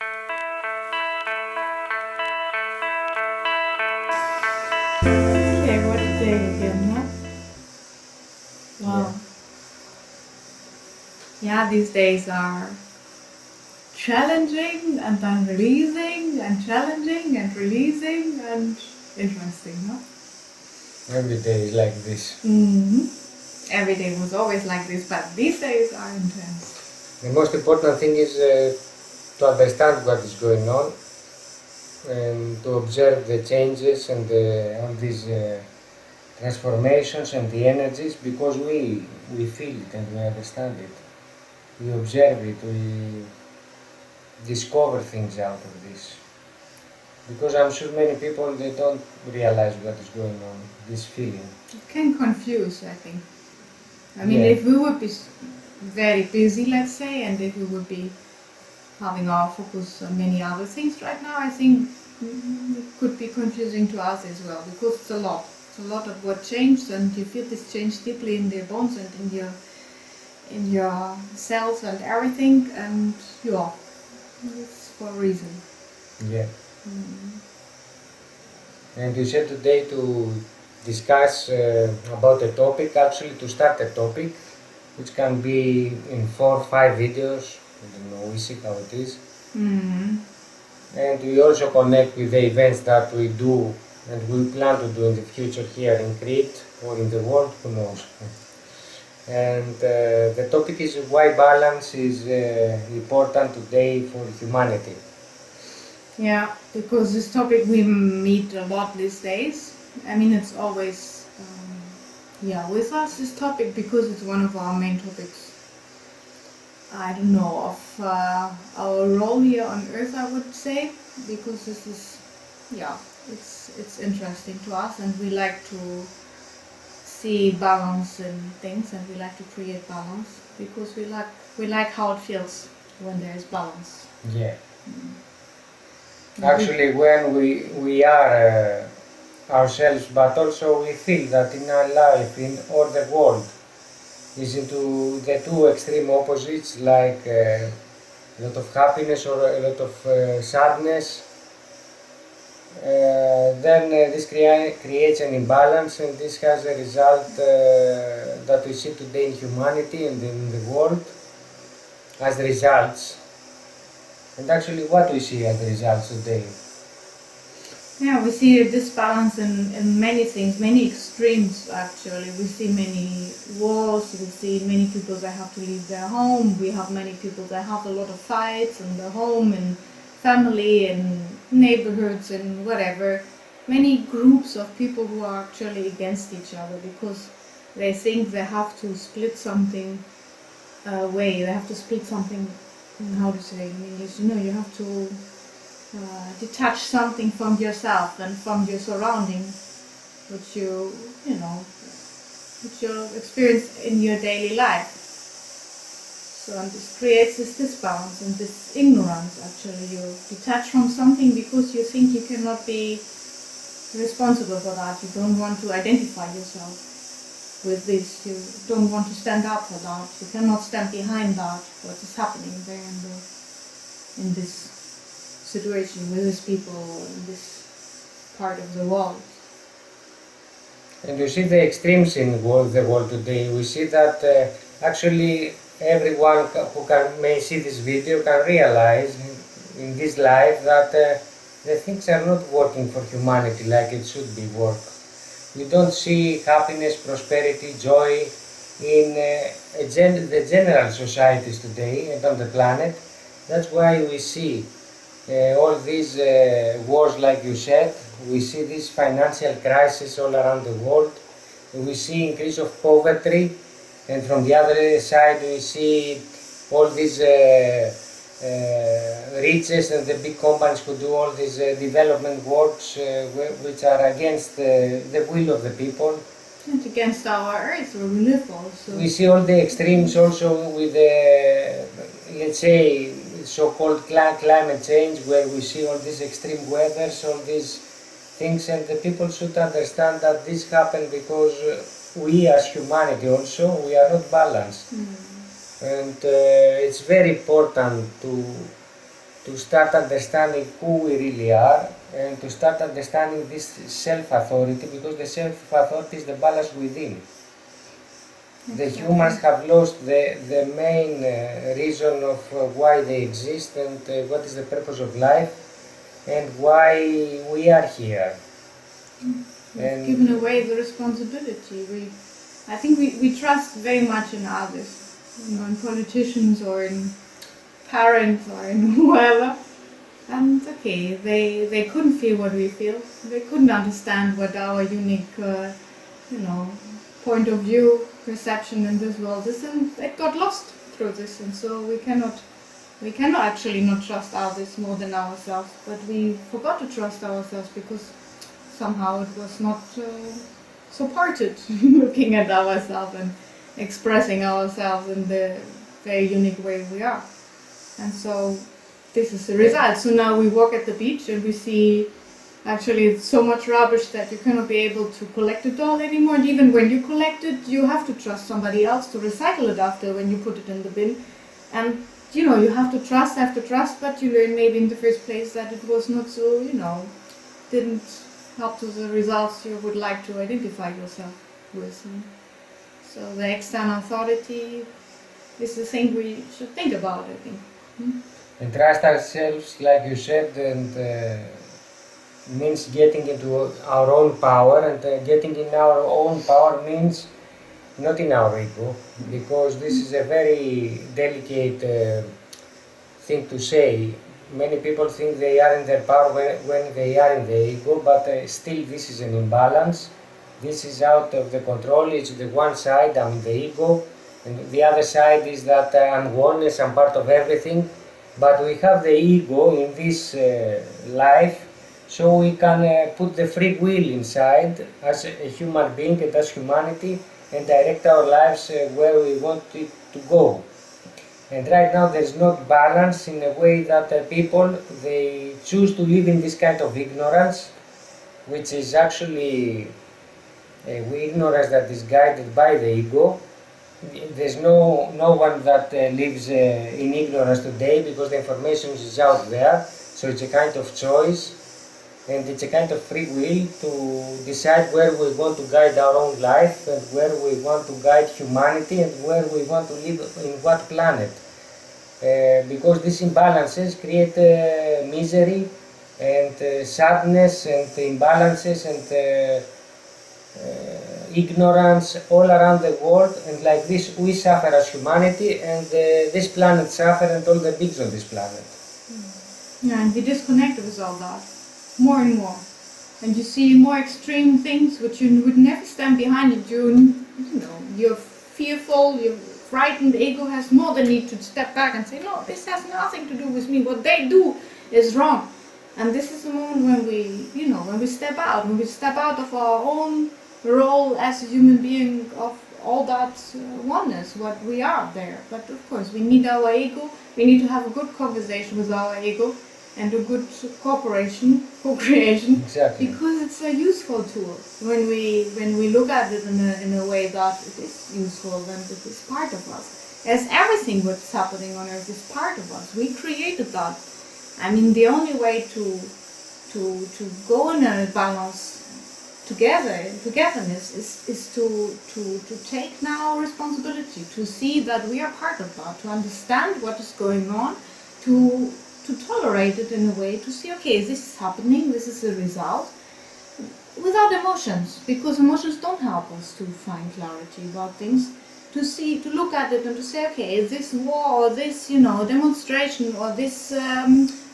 Okay, what a day again, huh? Wow. Yeah, these days are challenging and then releasing and challenging and releasing and interesting, huh? Every day is like this. Every day was always like this, but these days are intense. The most important thing is to understand what is going on and to observe the changes and all these transformations and the energies, because we feel it and we understand it. We observe it, we discover things out of this. Because I'm sure many people, they don't realize what is going on, this feeling. It can confuse, I think. I mean, Yeah. if we would be very busy, let's say, and if we would be having our focus on many other things right now, I think it could be confusing to us as well, because it's a lot. It's a lot of what changed, and you feel this change deeply in their bones and in your cells and everything, and yeah, it's for a reason. Yeah. And you said today to discuss about a topic, actually to start a topic, which can be in 4 or 5 videos. I don't know, we see how it is. And we also connect with the events that we do and we plan to do in the future here in Crete or in the world, who knows. And the topic is why balance is important today for humanity. Yeah, because this topic we meet a lot these days. I mean, it's always with us, this topic, because it's one of our main topics. I don't know, of our role here on Earth, I would say, because this is, it's interesting to us, and we like to see balance in things, and we like to create balance because we like how it feels when there is balance. Yeah. Actually, when we are ourselves, but also we feel that in our life, in all the world, is into the two extreme opposites, like a lot of happiness or a lot of sadness. Then this creates an imbalance, and this has a result that we see today in humanity and in the world as results. And actually, what we see as the results today? Yeah, we see a disbalance in many things, many extremes actually. We see many wars, we see many people that have to leave their home, we have many people that have a lot of fights in their home and family and neighborhoods and whatever. Many groups of people who are actually against each other because they think they have to split something away, they have to split something, how to say in English, you have to detach something from yourself and from your surroundings, which which you experience in your daily life. So, and this creates this disbalance and this ignorance. Actually, you detach from something because you think you cannot be responsible for that. You don't want to identify yourself with this. You don't want to stand up for that. You cannot stand behind that. What is happening there in this situation with these people in this part of the world. And you see the extremes in the world today. We see that actually everyone who may see this video can realize in this life that the things are not working for humanity like it should be work. We don't see happiness, prosperity, joy in the general societies today and on the planet. That's why we see all these wars, like you said. We see this financial crisis all around the world. We see increase of poverty, and from the other side we see all these riches and the big companies who do all these development works which are against the will of the people. And against our earth where we live also. We see all the extremes also with the, let's say, so-called climate change, where we see all these extreme weathers, all these things, and the people should understand that this happened because we as humanity also, we are not balanced. And it's very important to start understanding who we really are and to start understanding this self-authority, because the self-authority is the balance within. The humans have lost the main reason of why they exist and what is the purpose of life and why we are here. We've given away the responsibility. I think we trust very much in others, in politicians or in parents or in whoever. And okay, they couldn't feel what we feel. They couldn't understand what our unique, point of view, perception in this world is, and it got lost through this. And so we cannot actually not trust others more than ourselves. But we forgot to trust ourselves because somehow it was not supported looking at ourselves and expressing ourselves in the very unique way we are. And so this is the result. So now we walk at the beach and we see actually so much rubbish that you cannot be able to collect it all anymore. And even when you collect it, you have to trust somebody else to recycle it after when you put it in the bin. And you have to trust, but you learn maybe in the first place that it was not so, didn't help to the results you would like to identify yourself with. So the external authority is the thing we should think about, I think. And trust ourselves, like you said, and means getting into our own power, and getting in our own power means not in our ego, because this is a very delicate thing to say. Many people think they are in their power when they are in the ego, but still this is an imbalance. This is out of the control. It's the one side, I'm in the ego, and the other side is that I'm oneness, I'm part of everything. But we have the ego in this life, so we can put the free will inside as a human being and as humanity and direct our lives where we want it to go. And right now there is not balance in a way that people, they choose to live in this kind of ignorance, which is actually ignorance that is guided by the ego. There's no one that lives in ignorance today, because the information is out there, so it's a kind of choice and it's a kind of free will to decide where we want to guide our own life and where we want to guide humanity and where we want to live in what planet. Because these imbalances create misery and sadness and imbalances and ignorance all around the world, and like this we suffer as humanity, and this planet suffer and all the beings on this planet. Yeah, and we disconnect with all that more and more, and you see more extreme things which you would never stand behind it. You're fearful, you're frightened. The ego has more than need to step back and say, no, this has nothing to do with me. What they do is wrong. And this is the moment when we step out of our own role as a human being of all that oneness, what we are there. But of course, we need our ego. We need to have a good conversation with our ego and a good co-creation, Exactly. because it's a useful tool. When we look at it in a way that it is useful, then it is part of us. As everything what's happening on Earth is part of us. We created that. I mean, the only way to go in a balance togetherness is to take now responsibility, to see that we are part of that, to understand what is going on, to tolerate it in a way, to see, okay, this is happening, this is the result, without emotions, because emotions don't help us to find clarity about things. To look at it and to say, okay, this war or this demonstration or this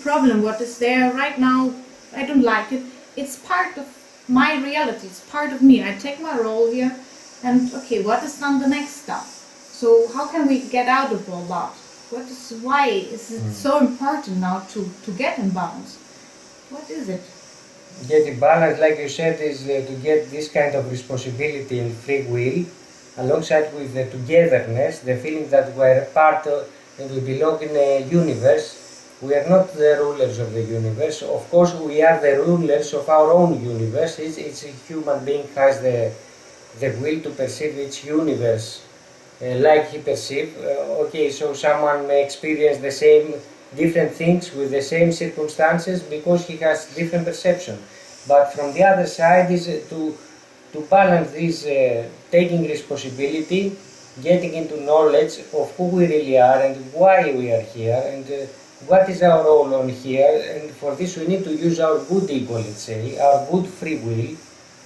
problem what is there right now, I don't like it. It's part of my reality, it's part of me. I take my role here, and okay, what is then the next step? So how can we get out of all that? Why is it so important now to get in balance? What is it? Get in balance, like you said, is to get this kind of responsibility and free will, alongside with the togetherness, the feeling that we're a part of and we belong in a universe. We are not the rulers of the universe. Of course, we are the rulers of our own universe. Each human being has the will to perceive its universe like he perceives. Okay, so someone may experience the same different things with the same circumstances because he has different perception. But from the other side is to balance this taking responsibility, getting into knowledge of who we really are and why we are here and what is our role on here, and for this we need to use our good ego, let's say, our good free will,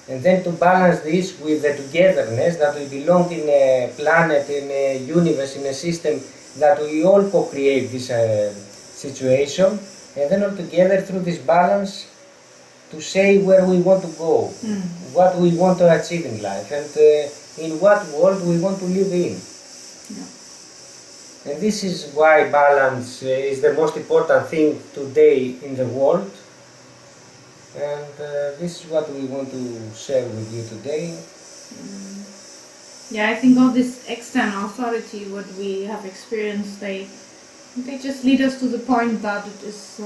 and then to balance this with the togetherness that we belong in a planet, in a universe, in a system that we all co-create this situation, and then all together through this balance to say where we want to go, what we want to achieve in life, and in what world we want to live in. Yeah. And this is why balance is the most important thing today in the world. And this is what we want to share with you today. Yeah, I think all this external authority, what we have experienced, they just lead us to the point that it is,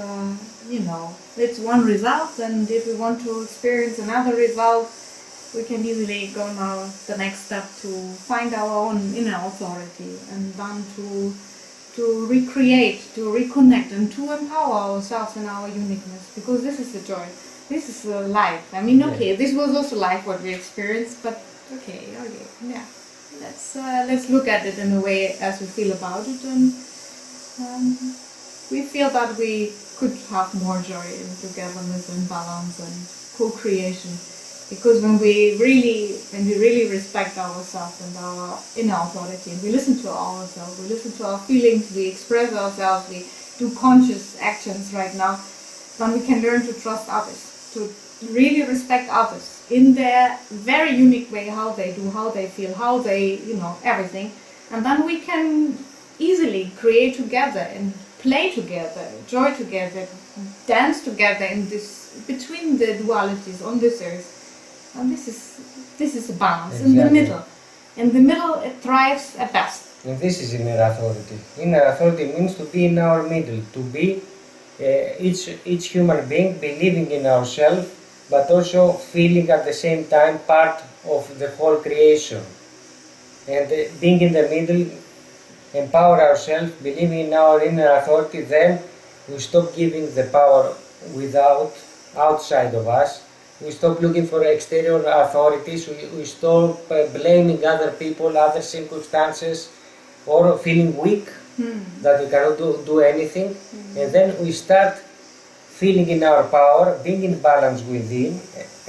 it's one result, and if we want to experience another result, we can easily go now the next step to find our own inner authority, and then to recreate, to reconnect, and to empower ourselves in our uniqueness, because this is the joy. This is life. I mean, okay, this was also life what we experienced, but okay, yeah. Let's look at it in a way as we feel about it, and we feel that we could have more joy in togetherness and balance and co-creation, because when we really respect ourselves and our inner authority, and we listen to ourselves, we listen to our feelings, we express ourselves, we do conscious actions right now, then we can learn to trust others, to really respect others in their very unique way, how they do, how they feel, how they, everything. And then we can easily create together and play together, joy together, dance together in this, between the dualities on this earth. And this is a balance. Exactly. In the middle. In the middle it thrives at best. And this is inner authority. Inner authority means to be in our middle, to be each human being believing in ourselves, but also feeling at the same time part of the whole creation. And being in the middle, empower ourselves, believing in our inner authority, then we stop giving the power outside of us. We stop looking for exterior authorities, we stop blaming other people, other circumstances, or feeling weak that we cannot do anything. And then we start feeling in our power, being in balance within,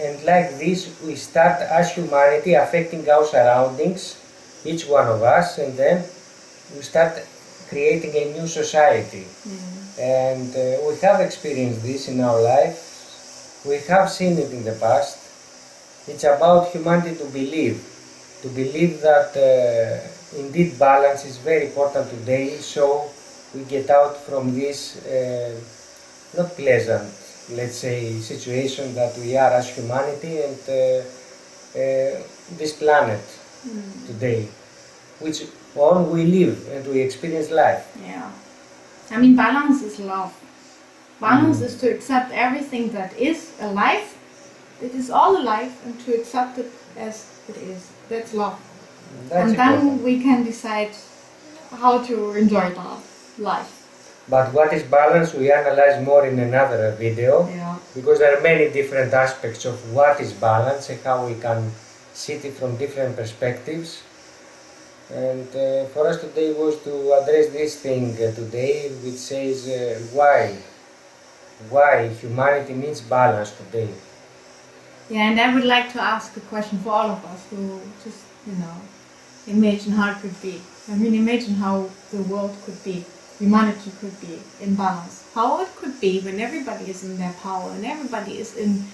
and like this we start as humanity affecting our surroundings, each one of us, and then we start creating a new society. And we have experienced this in our life. We have seen it in the past. It's about humanity to believe that indeed balance is very important today, so we get out from this not pleasant, let's say, situation that we are as humanity and this planet today, which on we live and we experience life. Yeah. I mean, balance is love. Balance is to accept everything that is alive. It is all alive, and to accept it as it is. That's love. That's and then important. we can decide how to enjoy that life. But what is balance we analyze more in another video, because there are many different aspects of what is balance and how we can see it from different perspectives. And for us today was to address this thing today, which says why humanity needs balance today. Yeah, and I would like to ask a question for all of us who just, imagine how it could be. I mean, imagine how the world could be, humanity could be in balance. How it could be when everybody is in their power and everybody is in,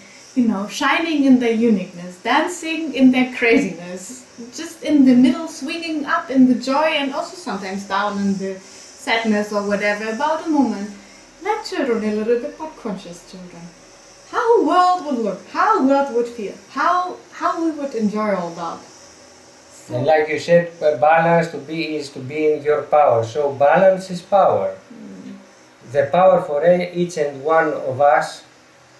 shining in their uniqueness, dancing in their craziness, just in the middle, swinging up in the joy and also sometimes down in the sadness or whatever about a moment. Let children a little bit, but conscious children. How the world would look, how the world would feel, how we would enjoy all that. So, and like you said, balance is to be in your power. So balance is power. The power for each and one of us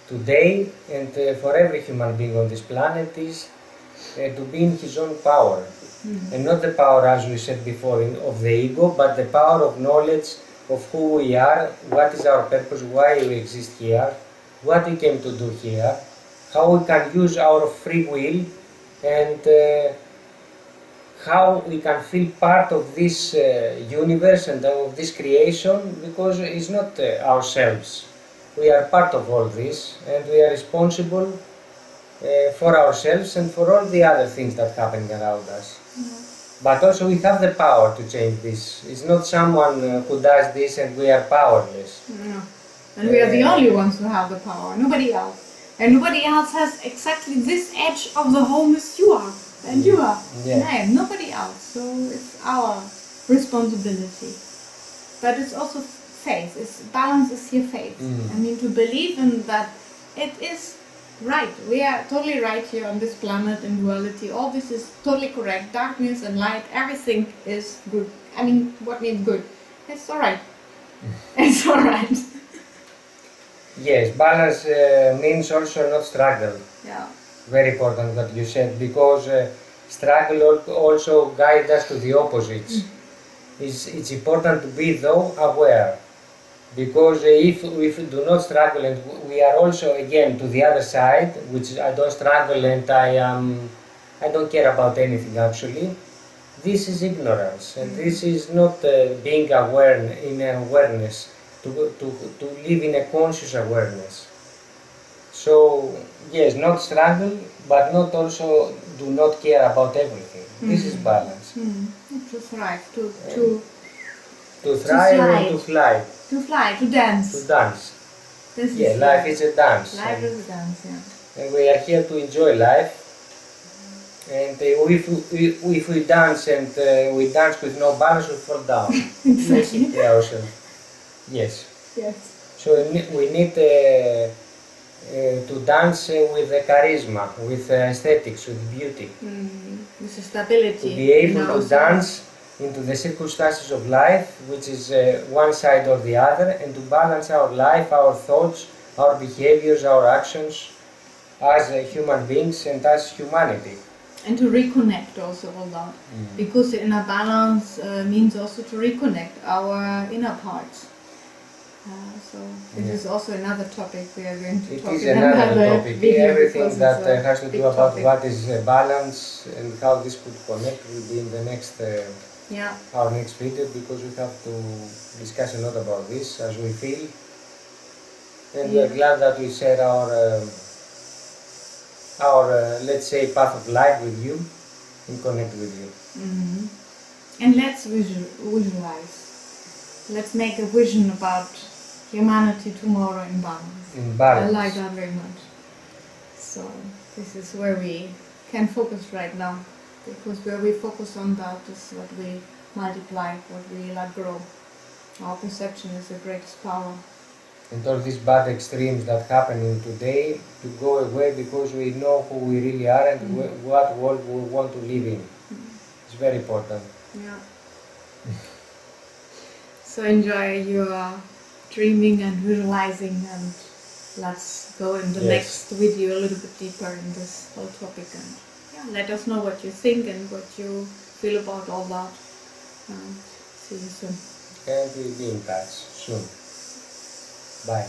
today and for every human being on this planet is to be in his own power. And not the power, as we said before, of the ego, but the power of knowledge, of who we are, what is our purpose, why we exist here, what we came to do here, how we can use our free will, and how we can feel part of this universe and of this creation, because it's not ourselves. We are part of all this, and we are responsible for ourselves and for all the other things that happen around us. But also we have the power to change this. It's not someone who does this and we are powerless. No. And we are the only ones who have the power, nobody else. And nobody else has exactly this edge of the home as you are. And you are. Yeah. No, nobody else. So it's our responsibility. But it's also faith. It's balance is your faith. I mean, to believe in that it is right. We are totally right here on this planet in duality. All this is totally correct. Darkness and light, everything is good. I mean, what means good? It's alright. It's alright. Yes, balance means also not struggle. Yeah. Very important that you said, because struggle also guides us to the opposites. It's important to be though aware, because if we do not struggle and we are also again to the other side, which I don't struggle and I don't care about anything actually, this is ignorance, and this is not being aware in awareness, to live in a conscious awareness. So yes, not struggle, but not also do not care about everything. This is balance. To thrive, to thrive and to fly. To fly, to dance. To dance. This Yeah, is life is a dance. Life is a dance, yeah. And we are here to enjoy life. And if we dance and we dance with no balance, we fall down. Exactly. Yeah, also. Yes. Yes. So we need to dance with the charisma, with aesthetics, with beauty. With the stability. To be able to dance into the circumstances of life, which is one side or the other, and to balance our life, our thoughts, our behaviors, our actions as human beings and as humanity. And to reconnect also all that. Because the inner balance means also to reconnect our inner parts. So this is also another topic we are going to talk about. It is another topic. Everything that has to do about topic. what is balance and how this could connect will be in the next our next video, because we have to discuss a lot about this as we feel. And we are glad that we share our let's say path of life with you and connect with you. And let's visualize. Let's make a vision about humanity tomorrow in balance. In balance. I like that very much. So this is where we can focus right now, because where we focus on that is what we multiply, what we let grow. Our perception is the greatest power. And all these bad extremes that happen in today to go away, because we know who we really are and what world we want to live in. It's very important. Yeah. So enjoy your dreaming and visualizing, and let's go in the next video a little bit deeper in this whole topic, and let us know what you think and what you feel about all that. And see you soon. And we'll be in touch soon. Bye.